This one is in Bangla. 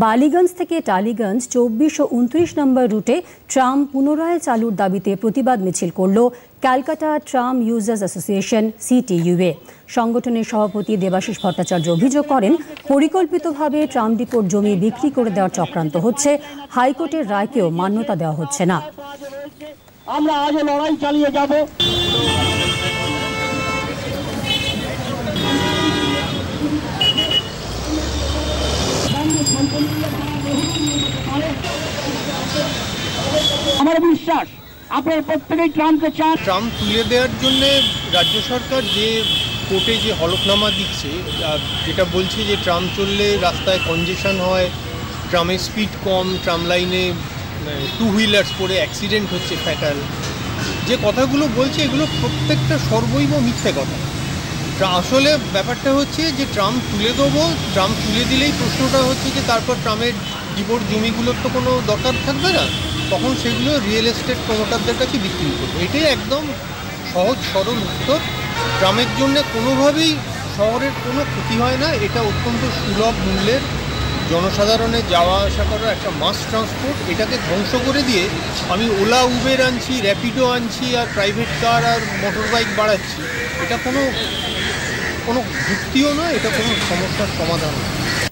বালিগঞ্জ থেকে টালিগঞ্জ 24 ও 29 নম্বর রুটে ট্রাম পুনরায় চালুর দাবিতে প্রতিবাদ মিছিল করল Calcutta tram users association CTUA। সংগঠনের সভাপতি দেবাশিস ভট্টাচার্য অভিযোগ করেন, পরিকল্পিতভাবে ট্রাম ডিপোর জমি বিক্রি করে দেওয়ার চক্রান্ত হচ্ছে, হাইকোর্টের রায়কেও মান্যতা দেওয়া হচ্ছে না। আমরা আজও লড়াই চালিয়ে যাব। আমার বিশ্বাস আপনার প্রত্যেকেই ট্রামকে চান। ট্রাম তুলে দেওয়ার জন্য রাজ্য সরকার যে কোর্টে যে হলফনামা দিচ্ছে, যেটা বলছে যে ট্রাম চললে রাস্তায় কনজেশন হয়, ট্রামের স্পিড কম, ট্রাম লাইনে 2 হুইলার্স পরে অ্যাক্সিডেন্ট হচ্ছে ফ্যাটাল, যে কথাগুলো বলছে এগুলো প্রত্যেকটা সর্বৈব মিথ্যে কথা। আসলে ব্যাপারটা হচ্ছে যে ট্রাম তুলে দেবো, ট্রাম তুলে দিলেই প্রশ্নটা হচ্ছে যে তারপর ট্রামের ডিপোর জমিগুলোর তো কোনো দরকার থাকবে না, তখন সেগুলো রিয়েল এস্টেট প্রমোটারদের কাছে বিক্রি করবে। এটাই একদম সহজ সরল উত্তর। ট্রামের জন্য কোনোভাবেই শহরের কোনো ক্ষতি হয় না, এটা অত্যন্ত সুলভ মূল্যের জনসাধারণের যাওয়া আসা করার একটা মাস ট্রান্সপোর্ট। এটাকে ধ্বংস করে দিয়ে আমি ওলা উবের আনছি, র্যাপিডো আনছি, আর প্রাইভেট কার আর মোটর বাইক বাড়াচ্ছি, এটা কোনো যুক্তিও নয়, এটা কোনো সমস্যার সমাধান নয়।